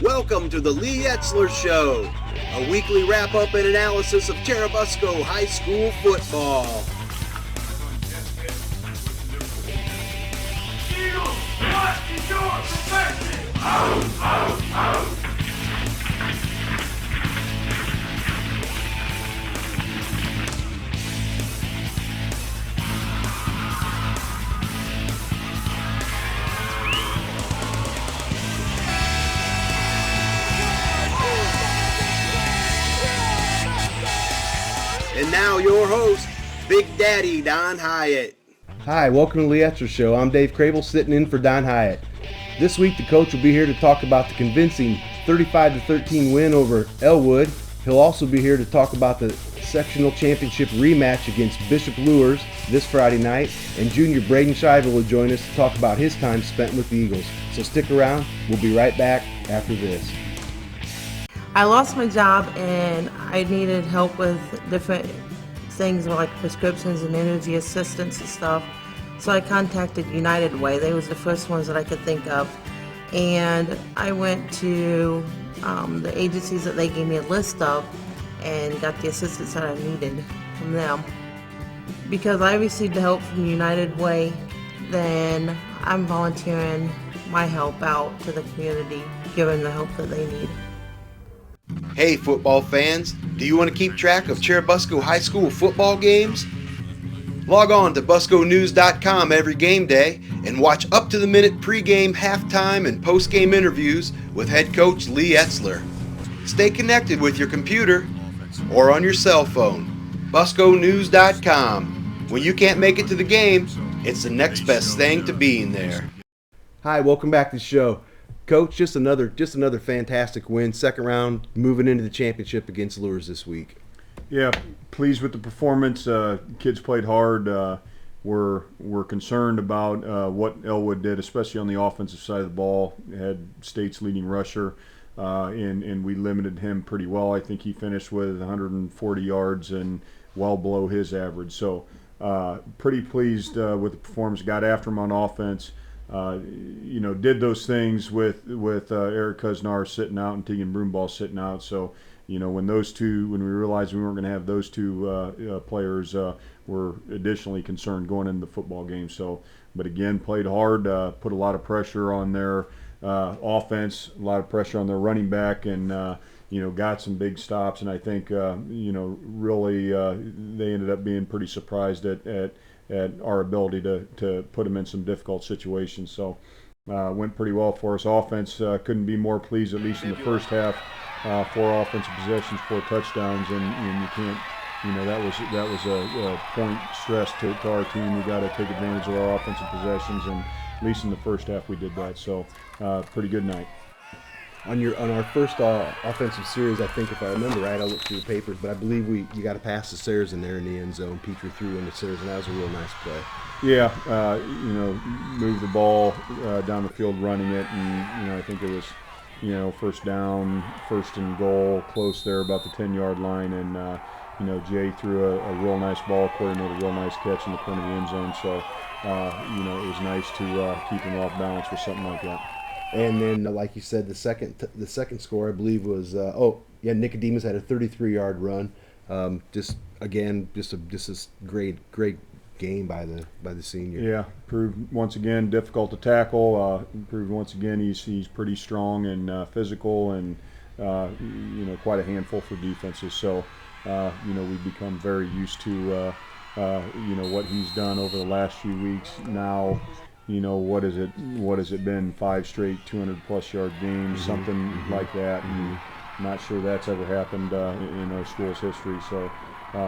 Welcome to the Lee Etzler Show, a weekly wrap-up and analysis of Churubusco High School Football. Eagles, what is your perspective? Out, out, out. And now your host, Big Daddy Don Hyatt. Hi, welcome to the Lee Etzler Show. I'm Dave Crable, sitting in for Don Hyatt. This week, the coach will be here to talk about the convincing 35-13 win over Elwood. He'll also be here to talk about the sectional championship rematch against Bishop Luers this Friday night. And junior Braydon Shively will join us to talk about his time spent with the Eagles. So stick around. We'll be right back after this. I lost my job and I needed help with different things like prescriptions and energy assistance and stuff. So I contacted United Way. They was the first ones that I could think of. And I went to the agencies that they gave me a list of and got the assistance that I needed from them. Because I received the help from United Way, then I'm volunteering my help out to the community, giving the help that they need. Hey football fans, do you want to keep track of Churubusco High School football games? Log on to busconews.com every game day and watch up-to-the-minute pregame, halftime, and postgame interviews with head coach Lee Etzler. Stay connected with your computer or on your cell phone. busconews.com. When you can't make it to the game, it's the next best thing to being there. Hi, welcome back to the show. Coach, just another fantastic win. Second round, moving into the championship against Luers this week. Yeah, pleased with the performance. Kids played hard. We're concerned about what Elwood did, especially on the offensive side of the ball. Had state's leading rusher, and we limited him pretty well. I think he finished with 140 yards and well below his average. So pretty pleased with the performance. Got after him on offense. Did those things with Eric Cusnar sitting out and Tegan Broomball sitting out. So, when we realized we weren't going to have those two players, we're additionally concerned going into the football game. So, but again, played hard, put a lot of pressure on their offense, a lot of pressure on their running back, and got some big stops. And I think really they ended up being pretty surprised at our ability to put them in some difficult situations. So went pretty well for us. Offense, couldn't be more pleased, at least in the first half. 4 offensive possessions, 4 touchdowns, and you can't, that was a point stress to our team. We got to take advantage of our offensive possessions, and at least in the first half we did that. So pretty good night. On our first offensive series, I think if I remember right, I looked through the papers, but I believe you got to pass the Sayers in there in the end zone. Petrie threw in the Sayers, and that was a real nice play. Yeah, moved the ball down the field running it, and I think it was, first down, first and goal, close there about the 10-yard line, and Jay threw a real nice ball. Corey made a real nice catch in the corner of the end zone, so it was nice to keep him off balance with something like that. And then, like you said, the second score, I believe, was Nicodemus had a 33-yard run. Just a great game by the senior. Yeah, proved once again difficult to tackle. Proved once again he's pretty strong and physical, and quite a handful for defenses. So we've become very used to what he's done over the last few weeks. Now, what has it been? 5 straight 200+ yard games, something like that. And I'm not sure that's ever happened in our school's history. So, we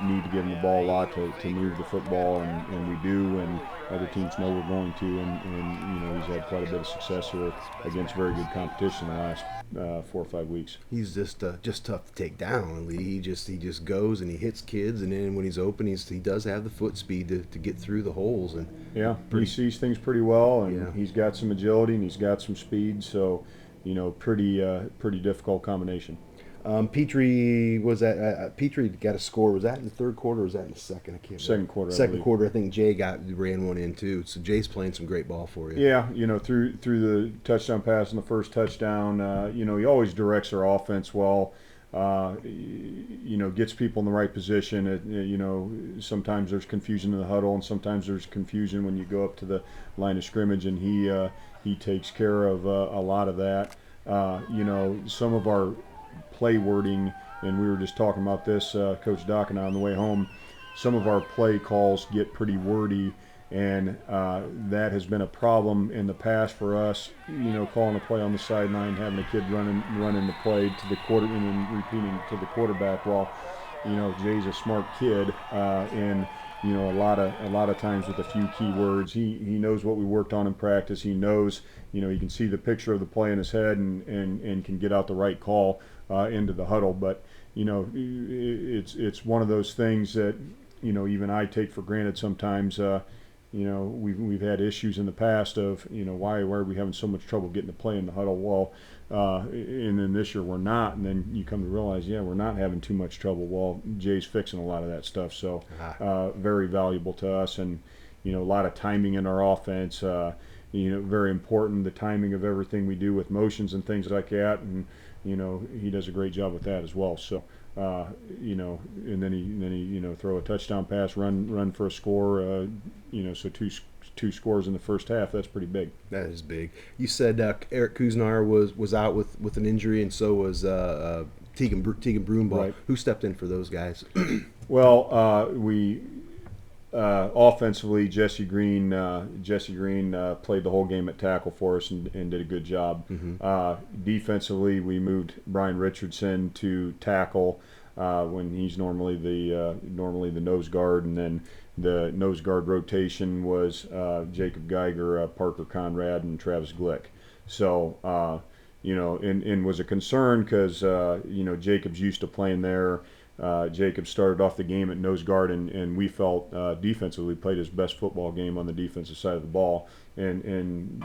need to give him the ball a lot to move the football, and we do, and other teams know we're going to, and he's had quite a bit of success here against very good competition the last 4 or 5 weeks. He's just tough to take down. He just goes and he hits kids, and then when he's open, he does have the foot speed to get through the holes. And he sees things pretty well, and he's got some agility and he's got some speed. So, pretty difficult combination. Petrie was at Petrie got a score. Was that in the third quarter or was that in the second? I can't Second remember. quarter. Second quarter. I think Jay ran one in too. So Jay's playing some great ball for you. Yeah, through the touchdown pass and the first touchdown, he always directs our offense well. Gets people in the right position. Sometimes there's confusion in the huddle, and sometimes there's confusion when you go up to the line of scrimmage, and he takes care of a lot of that. Some of our play wording, and we were just talking about this, Coach Doc and I on the way home. Some of our play calls get pretty wordy, and that has been a problem in the past for us. Calling a play on the sideline, having a kid running the play to the quarter, and then repeating to the quarterback. Well, Jay's a smart kid, and a lot of times with a few key words, he knows what we worked on in practice. He knows, he can see the picture of the play in his head and can get out the right call into the huddle. But it's one of those things that even I take for granted sometimes. We've had issues in the past of why are we having so much trouble getting to play in the huddle? Well, and then this year we're not, and then you come to realize, we're not having too much trouble. Well, Jay's fixing a lot of that stuff, so very valuable to us, and a lot of timing in our offense. Very important, the timing of everything we do with motions and things like that, and he does a great job with that as well. So. And then he throw a touchdown pass, run for a score. So two scores in the first half. That's pretty big. That is big. You said Eric Kuznar was out with an injury, and so was Tegan Broomball. Right. Who stepped in for those guys? Well, we offensively, Jesse Green played the whole game at tackle for us and did a good job. Mm-hmm. Defensively, we moved Brian Richardson to tackle when he's normally the nose guard, and then the nose guard rotation was Jacob Geiger, Parker Conrad, and Travis Glick. So and was a concern because Jacob's used to playing there. Jacob started off the game at nose guard, and we felt defensively played his best football game on the defensive side of the ball, and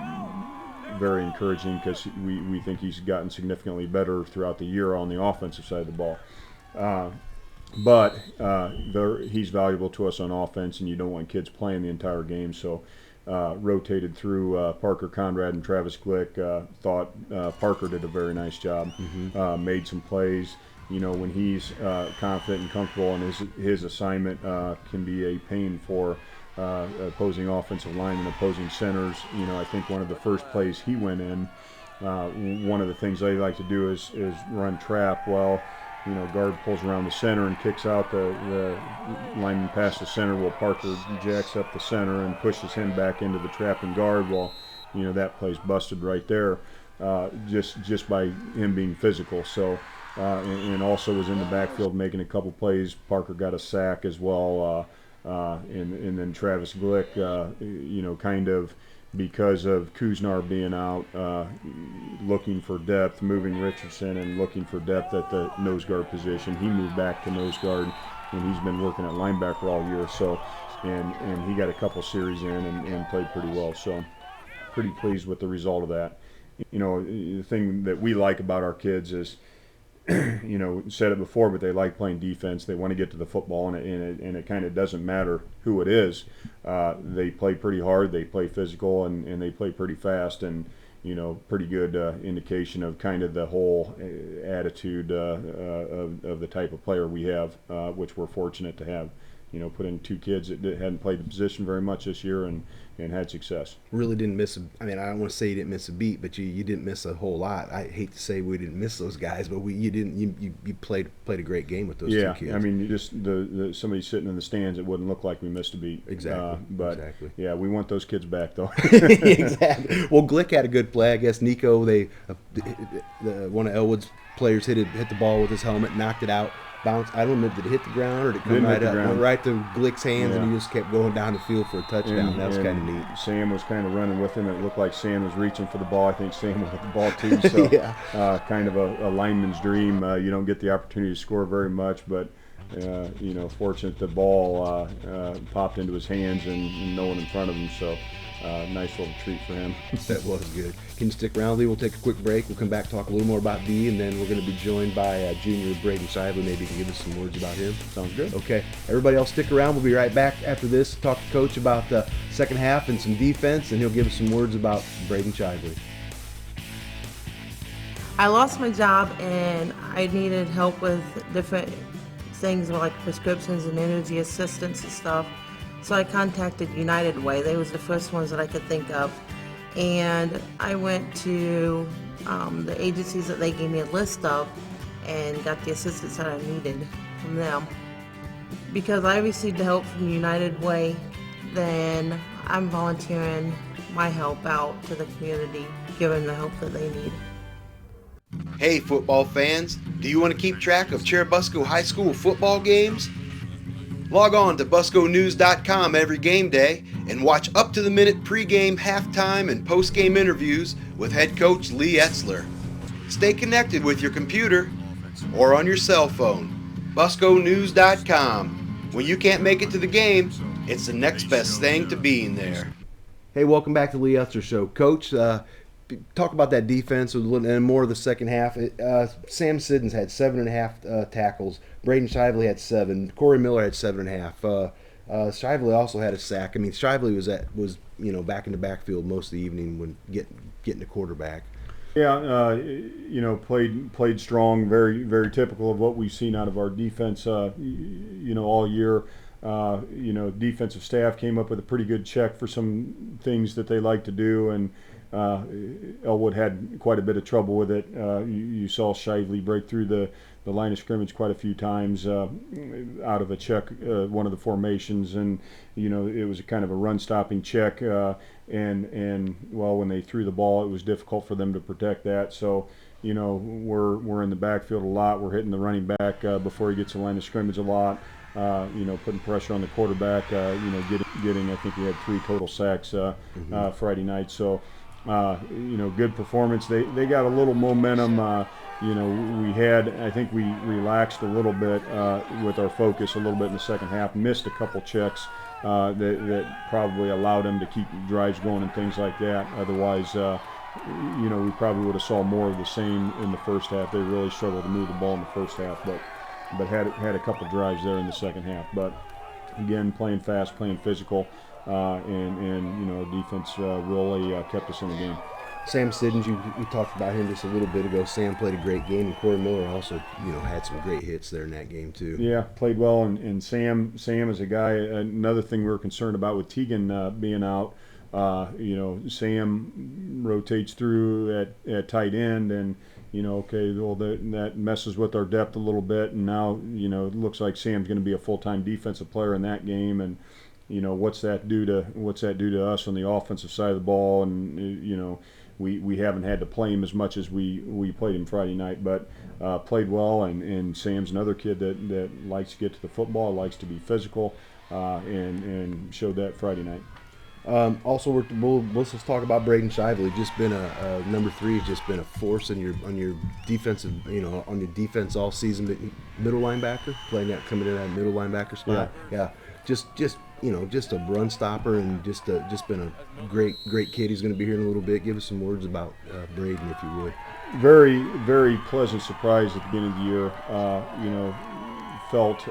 very encouraging because we think he's gotten significantly better throughout the year on the offensive side of the ball. But he's valuable to us on offense, and you don't want kids playing the entire game, so rotated through Parker Conrad and Travis Glick. Thought Parker did a very nice job, made some plays. When he's confident and comfortable, and his assignment can be a pain for opposing offensive line and opposing centers. I think one of the first plays he went in, one of the things they like to do is run trap. Well, guard pulls around the center and kicks out the lineman past the center. Well, Parker jacks up the center and pushes him back into the trap and guard. Well, that play's busted right there, just by him being physical. So. And also was in the backfield making a couple plays. Parker got a sack as well, and then Travis Glick, kind of because of Kuznar being out, looking for depth, moving Richardson and looking for depth at the nose guard position. He moved back to nose guard, and he's been working at linebacker all year. So, and he got a couple series in and played pretty well. So, pretty pleased with the result of that. The thing that we like about our kids is, said it before, but they like playing defense. They want to get to the football, and it kind of doesn't matter who it is. They play pretty hard, they play physical, and they play pretty fast, and pretty good indication of kind of the whole attitude of the type of player we have, which we're fortunate to have. Put in two kids that hadn't played the position very much this year and had success. Really didn't miss I don't want to say you didn't miss a beat, but you didn't miss a whole lot. I hate to say we didn't miss those guys, but you played a great game with those two kids. Yeah, I mean, just somebody sitting in the stands, it wouldn't look like we missed a beat. Exactly. Exactly. Yeah, we want those kids back though. Exactly. Well, Glick had a good play, I guess. Nico, one of Elwood's players hit the ball with his helmet, knocked it out. Bounced. I don't know, did it hit the ground or did it come right up? Went right to Glick's hands, and he just kept going down the field for a touchdown. That was kind of neat. Sam was kind of running with him. It looked like Sam was reaching for the ball. I think Sam wanted the ball too. So kind of a lineman's dream. You don't get the opportunity to score very much, but fortunate the ball popped into his hands and no one in front of him. So nice little treat for him. That was good. can you stick around, Lee? We'll take a quick break. We'll come back, talk a little more about D, and then we're going to be joined by junior Braydon Shively. Maybe you can give us some words about him. Sounds good. Okay. Everybody else stick around. We'll be right back after this. Talk to Coach about the second half and some defense, and he'll give us some words about Braydon Shively. I lost my job and I needed help with different things like prescriptions and energy assistance and stuff. So I contacted United Way. They was the first ones that I could think of. And I went to the agencies that they gave me a list of and got the assistance that I needed from them. Because I received the help from United Way, then I'm volunteering my help out to the community, giving the help that they need. Hey football fans, do you want to keep track of Churubusco High School football games? Log on to busconews.com every game day and watch up-to-the-minute pregame, halftime, and postgame interviews with head coach Lee Etzler. Stay connected with your computer or on your cell phone. busconews.com. When you can't make it to the game, it's the next best thing to being there. Hey, welcome back to Lee Etzler Show. Coach, talk about that defense and more of the second half. Sam Siddons had 7.5 tackles. Braydon Shively had 7. Corey Miller had 7.5. Shively also had a sack. I mean, Shively was back in the backfield most of the evening when getting the quarterback. Yeah, played strong. Very, very typical of what we've seen out of our defense. All year. Defensive staff came up with a pretty good check for some things that they like to do, and Elwood had quite a bit of trouble with it. You saw Shively break through the line of scrimmage quite a few times out of a check, one of the formations, and it was a kind of a run-stopping check. And when they threw the ball, it was difficult for them to protect that. So we're in the backfield a lot. We're hitting the running back before he gets the line of scrimmage a lot. Putting pressure on the quarterback. Getting. I think we had 3 total sacks Friday night. So. Good performance. They got a little momentum. I think we relaxed a little bit with our focus a little bit in the second half. Missed a couple checks that probably allowed them to keep drives going and things like that. Otherwise, we probably would have saw more of the same in the first half. They really struggled to move the ball in the first half, but had a couple drives there in the second half. But again, playing fast, playing physical. And defense really kept us in the game. Sam Siddons, you talked about him just a little bit ago. Sam played a great game, and Corey Miller also had some great hits there in that game too. Yeah, played well, and Sam is a guy. Another thing we were concerned about with Tegan being out. Sam rotates through at tight end, and that messes with our depth a little bit. And now it looks like Sam's going to be a full-time defensive player in that game, and what's that do to us on the offensive side of the ball? And we haven't had to play him as much as we played him Friday night, but played well. And Sam's another kid that likes to get to the football, likes to be physical, and showed that Friday night. Also, let's just talk about Braydon Shively. Just been a number 3. Has just been a force on your defensive, on your defense all season. Middle linebacker, coming in that middle linebacker spot. Yeah. Just a run stopper, and just been a great kid. He's going to be here in a little bit. Give us some words about Braydon, if you would. Very, very pleasant surprise at the beginning of the year. Felt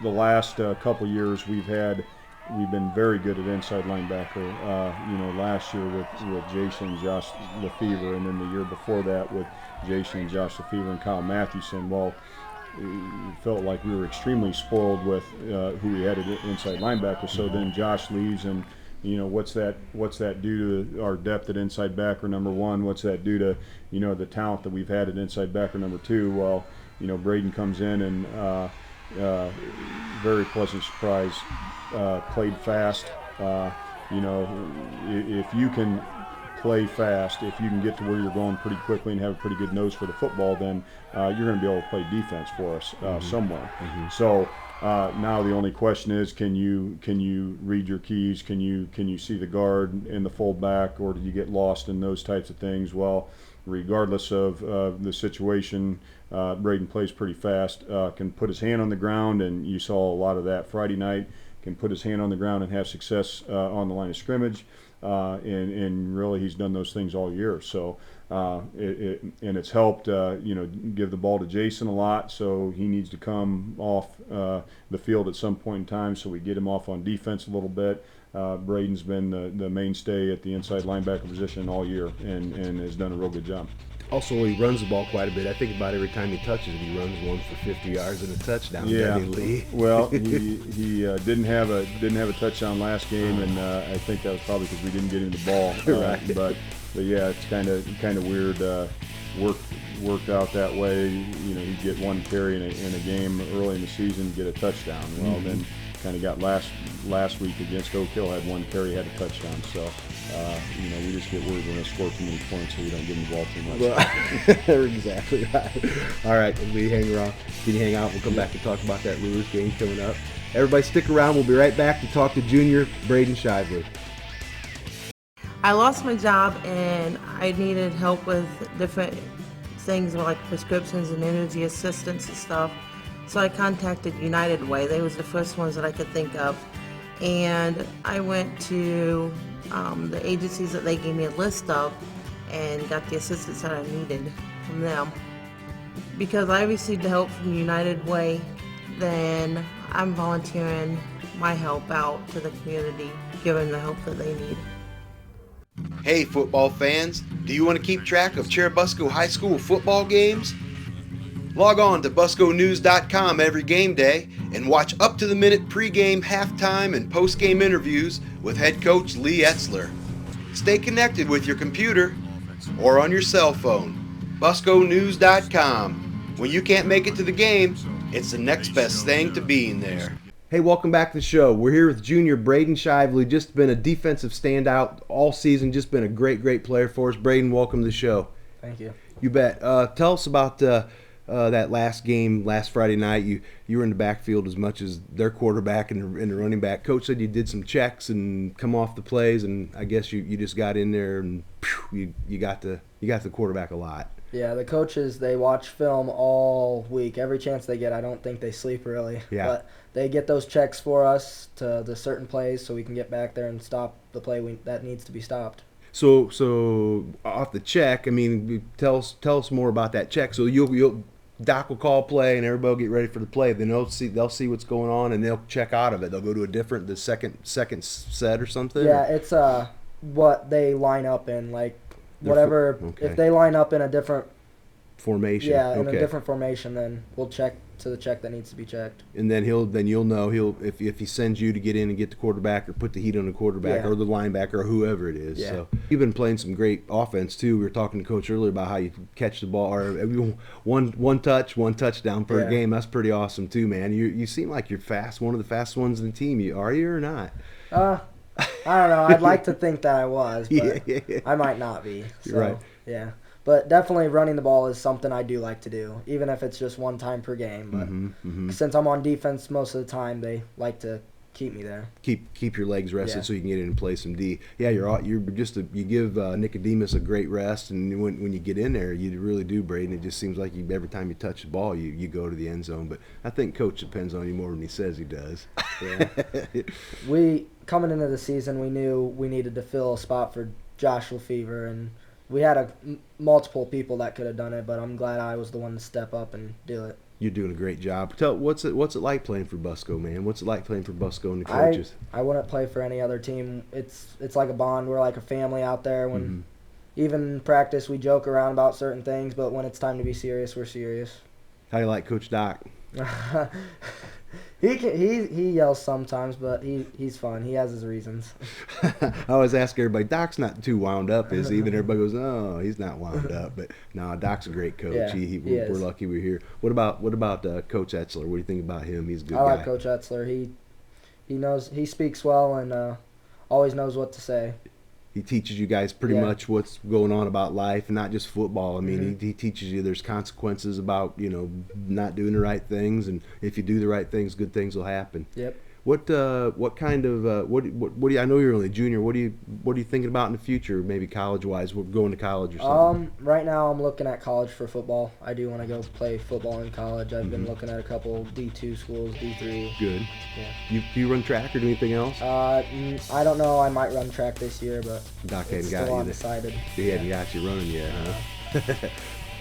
the last couple years we've been very good at inside linebacker. Last year with Jason and Josh Lefevre, and then the year before that with Jason and Josh Lefevre and Kyle Mathewson. Well, it felt like we were extremely spoiled with who we had at inside linebacker. So then Josh leaves, and what's that do to our depth at inside backer number 1? What's that do to the talent that we've had at inside backer number 2? Well, Braydon comes in and very pleasant surprise. Played fast. If you can play fast, if you can get to where you're going pretty quickly and have a pretty good nose for the football, then you're going to be able to play defense for us somewhere. Mm-hmm. So now the only question is, can you read your keys? Can you see the guard and the fullback, or do you get lost in those types of things? Well, regardless of the situation, Braydon plays pretty fast, can put his hand on the ground, and you saw a lot of that Friday night. Can put his hand on the ground and have success on the line of scrimmage. and really he's done those things all year. So it's helped give the ball to Jason a lot. So he needs to come off the field at some point in time, so we get him off on defense a little bit. Braydon's been the mainstay at the inside linebacker position all year and has done a real good job. Also, he runs the ball quite a bit. I think about every time he touches it, he runs one for 50 yards and a touchdown. Yeah, doesn't he, Lee? well, he didn't have a touchdown last game, and I think that was probably because we didn't get him the ball. Right. But yeah, it's kind of weird. Worked out that way. He'd get one carry in a game early in the season, get a touchdown. Well, then kind of got last week against Oak Hill, had one carry, had a touchdown. So we just get worried when they score too many points, so we don't give them the ball too much. Well, exactly right. All right, Lee, hang around. Can you hang out? We'll come back and talk about that Lewis game coming up. Everybody stick around. We'll be right back to talk to junior Braydon Shively. I lost my job and I needed help with different things like prescriptions and energy assistance and stuff. So I contacted United Way. They was the first ones that I could think of. And I went to the agencies that they gave me a list of and got the assistance that I needed from them. Because I received the help from United Way, then I'm volunteering my help out to the community, giving the help that they need. Hey football fans, do you want to keep track of Churubusco High School football games? Log on to busconews.com every game day and watch up-to-the-minute pregame, halftime, and postgame interviews with head coach Lee Etzler. Stay connected with your computer or on your cell phone. busconews.com. When you can't make it to the game, it's the next best thing to being there. Hey, welcome back to the show. We're here with junior Braydon Shively. Just been a defensive standout all season. Just been a great player for us. Braydon, welcome to the show. Thank you. You bet. Tell us about that last game last Friday night. You were in the backfield as much as their quarterback and the running back. Coach said you did some checks and come off the plays, and I guess you just got in there and you got the quarterback a lot. Yeah, the coaches, they watch film all week. Every chance they get, I don't think they sleep really. Yeah. But they get those checks for us to the certain plays so we can get back there and stop the play that needs to be stopped. So off the check, I mean, tell us more about that check. So Doc will call play and everybody will get ready for the play. Then they'll see what's going on and they'll check out of it. They'll go to the second set or something. Yeah, it's what they line up in, like whatever. Okay. If they line up in a different formation. Yeah, in okay. a different formation, then we'll check to the check that needs to be checked. And then you'll know if he sends you to get in and get the quarterback or put the heat on the quarterback or the linebacker or whoever it is. Yeah. So you've been playing some great offense too. We were talking to Coach earlier about how you catch the ball or one touchdown per game. That's pretty awesome too, man. You seem like you're fast, one of the fastest ones in the team. Are you or not? I don't know. I'd like to think that I was, but I might not be. So, You're right. Yeah. But definitely running the ball is something I do like to do, even if it's just one time per game. But since I'm on defense most of the time, they like to keep me there. Keep your legs rested so you can get in and play some D. Yeah, you give Nicodemus a great rest, and when you get in there, you really do, Braydon. It just seems like every time you touch the ball, you go to the end zone. But I think Coach depends on you more than he says he does. Yeah. Coming into the season, we knew we needed to fill a spot for Josh Lefevre, and we had multiple people that could have done it, but I'm glad I was the one to step up and do it. You're doing a great job. What's it like playing for Busco, man? What's it like playing for Busco and the coaches? I wouldn't play for any other team. It's like a bond. We're like a family out there. When even in practice, we joke around about certain things, but when it's time to be serious, we're serious. How do you like Coach Doc? He yells sometimes, but he's fun. He has his reasons. I always ask everybody, Doc's not too wound up, is he? Even everybody goes, oh, he's not wound up. But no, Doc's a great coach. Yeah, we're lucky we're here. What about Coach Etzler? What do you think about him? He's a good guy. I like Coach Etzler. He speaks well and always knows what to say. He teaches you guys pretty much what's going on about life and not just football. I mean, he teaches you there's consequences about, not doing the right things. And if you do the right things, good things will happen. Yep. What kind of what do you, I know you're only a junior. What are you thinking about in the future? Maybe college wise, going to college or something. Right now I'm looking at college for football. I do want to go play football in college. I've been looking at a couple D2 schools, D3. Good. Yeah. Do you run track or do anything else? I don't know. I might run track this year, but Doc it's hadn't got still you. undecided. He hadn't got you running yet, huh?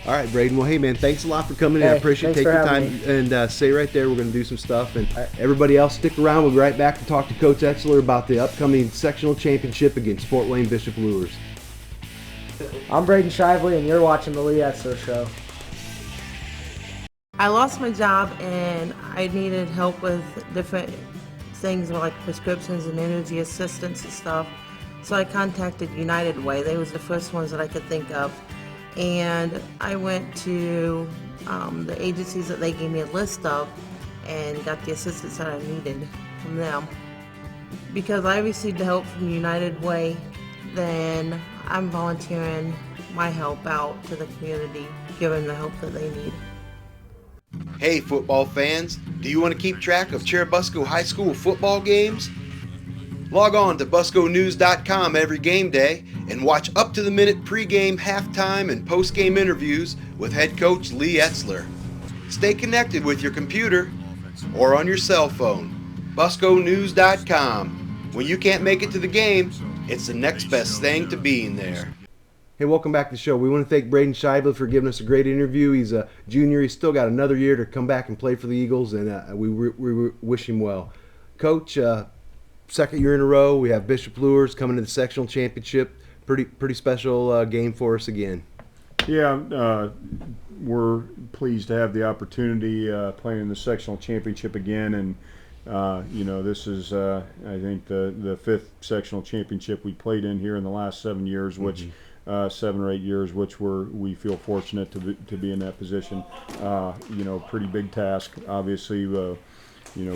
All right, Braydon. Well, hey, man, thanks a lot for coming in. I Hey, appreciate thanks taking for your time. having And stay right there. We're going to do some stuff. And right. everybody else, stick around. We'll be right back to talk to Coach Etzler about the upcoming sectional championship against Fort Wayne Bishop Lures. I'm Braydon Shively, and you're watching the Lee Etzler Show. I lost my job and I needed help with different things like prescriptions and energy assistance and stuff. So I contacted United Way. They was the first ones that I could think of. And I went to the agencies that they gave me a list of and got the assistance that I needed from them. Because I received the help from United Way, then I'm volunteering my help out to the community, giving the help that they need. Hey football fans, do you want to keep track of Churubusco High School football games? Log on to busconews.com every game day and watch up-to-the-minute pregame, halftime, and postgame interviews with head coach Lee Etzler. Stay connected with your computer or on your cell phone. busconews.com. When you can't make it to the game, it's the next best thing to being there. Hey, welcome back to the show. We want to thank Braydon Shively for giving us a great interview. He's a junior. He's still got another year to come back and play for the Eagles, and we wish him well. Coach, second year in a row, we have Bishop Lures coming to the sectional championship. Pretty special game for us again. Yeah, we're pleased to have the opportunity playing in the sectional championship again, and this is I think the fifth sectional championship we played in here in the last 7 years, which 7 or 8 years, which we feel fortunate to be in that position. Pretty big task, obviously.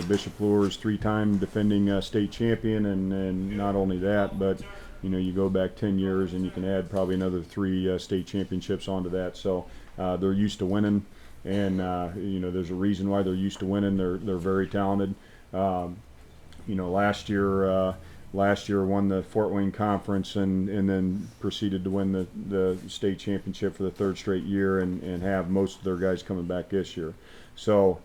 Bishop Lures, 3-time defending state champion, and not only that, but you go back 10 years and you can add probably another 3 state championships onto that. So they're used to winning, and there's a reason why they're used to winning. They're very talented. Last year won the Fort Wayne Conference and then proceeded to win the state championship for the 3rd straight year and have most of their guys coming back this year. So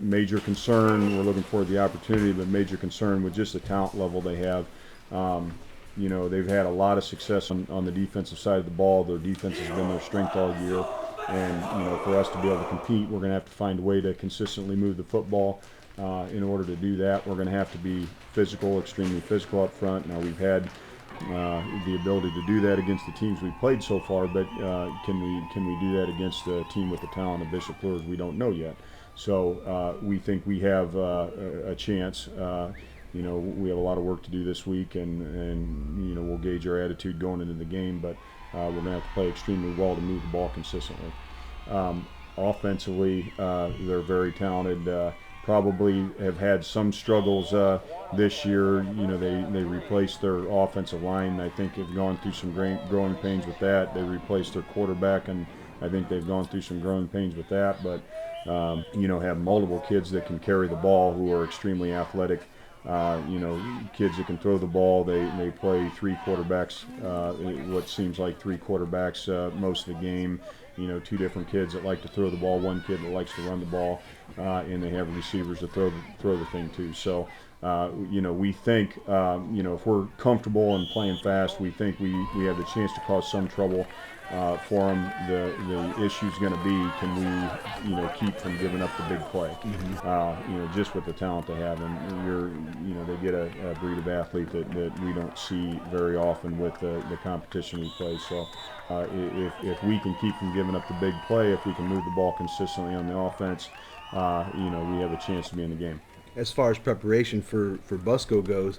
major concern. We're looking forward to the opportunity, but major concern with just the talent level they have. They've had a lot of success on the defensive side of the ball. Their defense has been their strength all year. And, for us to be able to compete, we're going to have to find a way to consistently move the football. In order to do that, we're going to have to be physical, extremely physical up front. Now, we've had the ability to do that against the teams we've played so far, but can we do that against a team with the talent of Bishop Lures? We don't know yet. So we think we have a chance. We have a lot of work to do this week, and we'll gauge our attitude going into the game, but we're going to have to play extremely well to move the ball consistently. Offensively, they're very talented. Probably have had some struggles this year. They replaced their offensive line. I think have gone through some growing pains with that. They replaced their quarterback, and I think they've gone through some growing pains with that. But have multiple kids that can carry the ball who are extremely athletic. Kids that can throw the ball. They play 3 quarterbacks, what seems like 3 quarterbacks most of the game. 2 different kids that like to throw the ball, 1 kid that likes to run the ball, and they have receivers that throw the thing too. So, we think, if we're comfortable and playing fast, we think we have the chance to cause some trouble for them. The issue's going to be, can we, keep from giving up the big play? Just with the talent they have, and they get a breed of athlete that we don't see very often with the competition we play. So, if we can keep from giving up the big play, if we can move the ball consistently on the offense, we have a chance to be in the game. As far as preparation for Busco goes,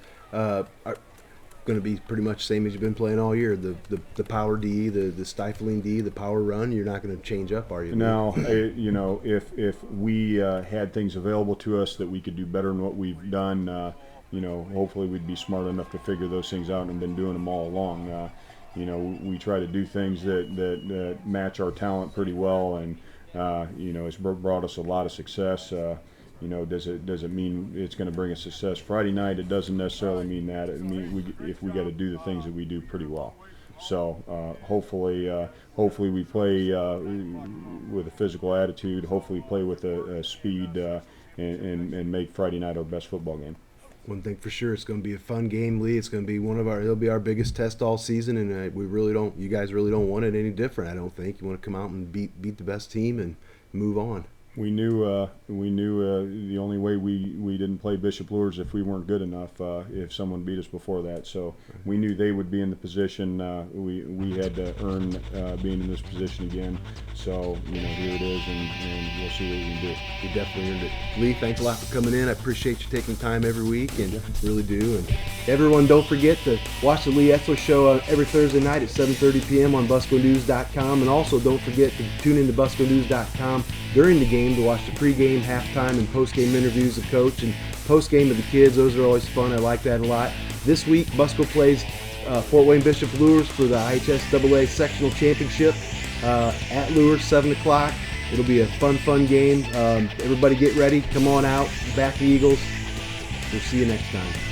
going to be pretty much the same as you've been playing all year. The power D, the stifling D, the power run. You're not going to change up, are you? No, if we had things available to us that we could do better than what we've done, hopefully we'd be smart enough to figure those things out and been doing them all along. We try to do things that match our talent pretty well, and it's brought us a lot of success. does it mean it's going to bring us success? Friday night, it doesn't necessarily mean that. It means if we got to do the things that we do pretty well. So hopefully we play with a physical attitude. Hopefully play with a speed and make Friday night our best football game. One thing for sure, it's going to be a fun game, Lee. It's going to be it'll be our biggest test all season, and you guys really don't want it any different. I don't think you want to come out and beat the best team and move on. We knew the only way we didn't play Bishop Luers if we weren't good enough. If someone beat us before that, so we knew they would be in the position. We had to earn being in this position again. So here it is, and we'll see what we can do. You definitely earned it, Lee. Thanks a lot for coming in. I appreciate you taking time every week, and really do. And everyone, don't forget to watch the Lee Etzler Show every Thursday night at 7:30 p.m. on BuscoNews.com, and also don't forget to tune in to BuscoNews.com during the game to watch the pregame, halftime, and postgame interviews of Coach and postgame of the kids. Those are always fun. I like that a lot. This week, Busco plays Fort Wayne Bishop Luers for the IHSAA Sectional Championship at Luers, 7 o'clock. It'll be a fun game. Everybody get ready. Come on out. Back the Eagles. We'll see you next time.